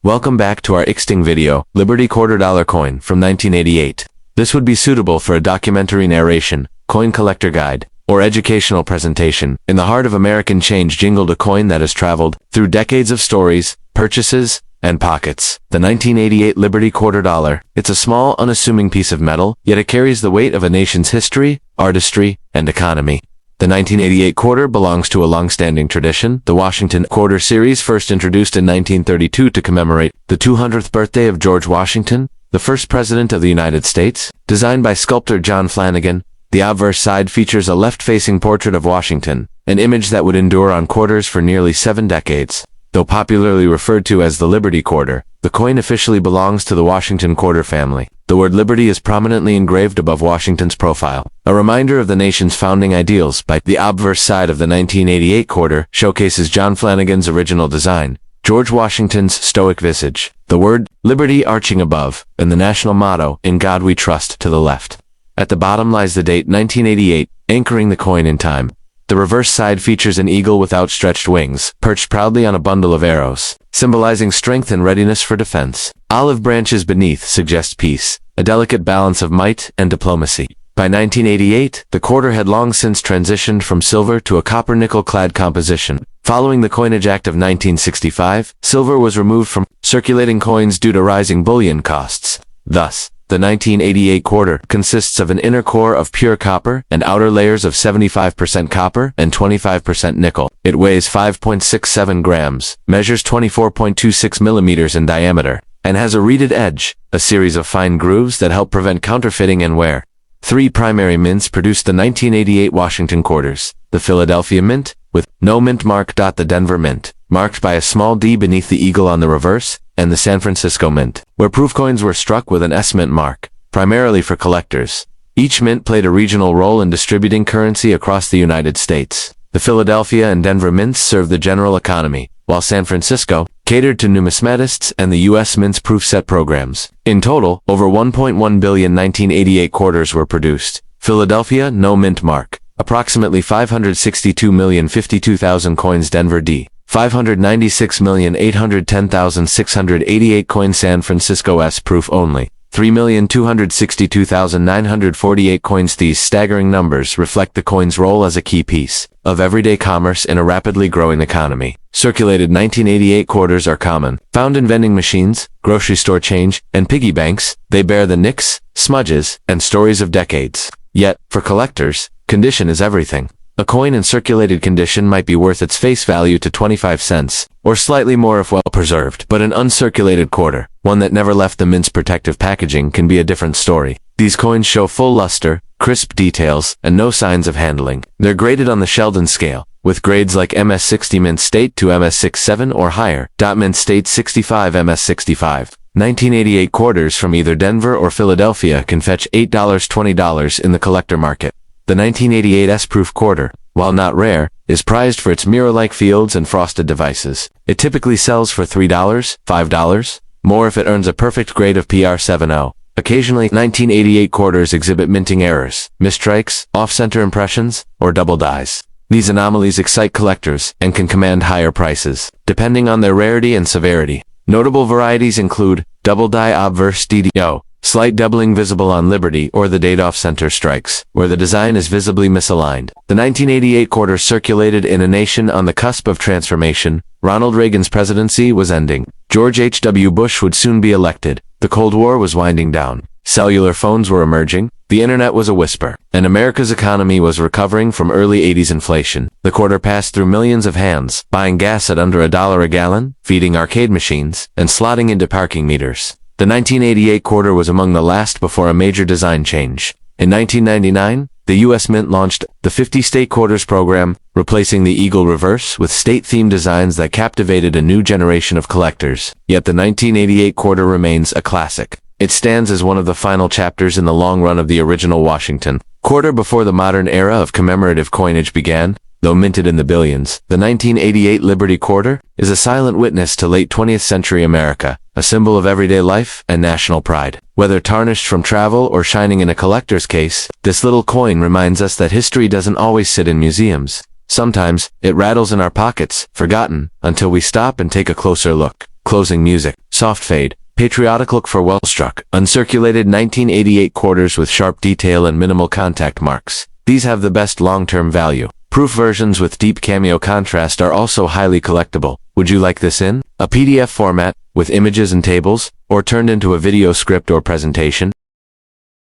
Welcome back to our extinct video, Liberty $quarter coin from 1988. This would be suitable for a documentary narration, coin collector guide, or educational presentation. In the heart of American change jingled a coin that has traveled through decades of stories, purchases, and pockets. The 1988 Liberty $quarter. It's a small, unassuming piece of metal, yet it carries the weight of a nation's history, artistry, and economy. The 1988 quarter belongs to a long-standing tradition. The Washington Quarter series, first introduced in 1932 to commemorate the 200th birthday of George Washington, the first president of the United States. Designed by sculptor John Flanagan, the obverse side features a left-facing portrait of Washington, an image that would endure on quarters for nearly 7 decades. Though popularly referred to as the Liberty Quarter, the coin officially belongs to the Washington Quarter family. The word Liberty is prominently engraved above Washington's profile, a reminder of the nation's founding ideals. By the obverse side of the 1988 quarter showcases John Flanagan's original design, George Washington's stoic visage, the word Liberty arching above, and the national motto, "In God We Trust," to the left. At the bottom lies the date 1988, anchoring the coin in time. The reverse side features an eagle with outstretched wings, perched proudly on a bundle of arrows, symbolizing strength and readiness for defense. Olive branches beneath suggest peace, a delicate balance of might and diplomacy. By 1988, the quarter had long since transitioned from silver to a copper-nickel-clad composition. Following the Coinage Act of 1965, silver was removed from circulating coins due to rising bullion costs. Thus, the 1988 quarter consists of an inner core of pure copper and outer layers of 75% copper and 25% nickel. It weighs 5.67 grams, measures 24.26 millimeters in diameter, and has a reeded edge, a series of fine grooves that help prevent counterfeiting and wear. 3 primary mints produced the 1988 Washington quarters: the Philadelphia Mint, with no mint mark. The Denver Mint, marked by a small D beneath the eagle on the reverse, and the San Francisco Mint, where proof coins were struck with an S mint mark, primarily for collectors. Each mint played a regional role in distributing currency across the United States. The Philadelphia and Denver mints served the general economy, while San Francisco catered to numismatists and the U.S. Mint's proof set programs. In total, over 1.1 billion 1988 quarters were produced. Philadelphia, no mint mark, approximately 562,052,000 coins. Denver D, 596,810,688 coins. San Francisco S proof only, 3,262,948 coins. These staggering numbers reflect the coin's role as a key piece of everyday commerce in a rapidly growing economy. Circulated 1988 quarters are common. Found in vending machines, grocery store change, and piggy banks, they bear the nicks, smudges, and stories of decades. Yet, for collectors, condition is everything. A coin in circulated condition might be worth its face value to 25 cents, or slightly more if well preserved. But an uncirculated quarter, one that never left the mint's protective packaging, can be a different story. These coins show full luster, crisp details, and no signs of handling. They're graded on the Sheldon scale, with grades like MS60 Mint State to MS67 or higher. Mint State 65 MS65. 1988 quarters from either Denver or Philadelphia can fetch $8, $20 in the collector market. The 1988 S-proof quarter, while not rare, is prized for its mirror-like fields and frosted devices. It typically sells for $3, $5, more if it earns a perfect grade of PR70. Occasionally, 1988 quarters exhibit minting errors, mistrikes, off-center impressions, or double dies. These anomalies excite collectors and can command higher prices, depending on their rarity and severity. Notable varieties include double die obverse DDO, slight doubling visible on Liberty, or the date off-center strikes, where the design is visibly misaligned. The 1988 quarter circulated in a nation on the cusp of transformation. Ronald Reagan's presidency was ending. George H.W. Bush would soon be elected. The Cold War was winding down. Cellular phones were emerging. The internet was a whisper, and America's economy was recovering from early 80s inflation. The quarter passed through millions of hands, buying gas at under $1 a gallon, feeding arcade machines, and slotting into parking meters. The 1988 quarter was among the last before a major design change. In 1999, the U.S. Mint launched the 50-state quarters program, replacing the eagle reverse with state-themed designs that captivated a new generation of collectors. Yet the 1988 quarter remains a classic. It stands as one of the final chapters in the long run of the original Washington quarter before the modern era of commemorative coinage began. Though minted in the billions, the 1988 Liberty quarter is a silent witness to late 20th century America, a symbol of everyday life and national pride. Whether tarnished from travel or shining in a collector's case, this little coin reminds us that history doesn't always sit in museums. Sometimes, it rattles in our pockets, forgotten, until we stop and take a closer look. Closing music. soft fade, patriotic look for well-struck, uncirculated 1988 quarters with sharp detail and minimal contact marks. These have the best long-term value. Proof versions with deep cameo contrast are also highly collectible. Would you like this in a PDF format, with images and tables, or turned into a video script or presentation?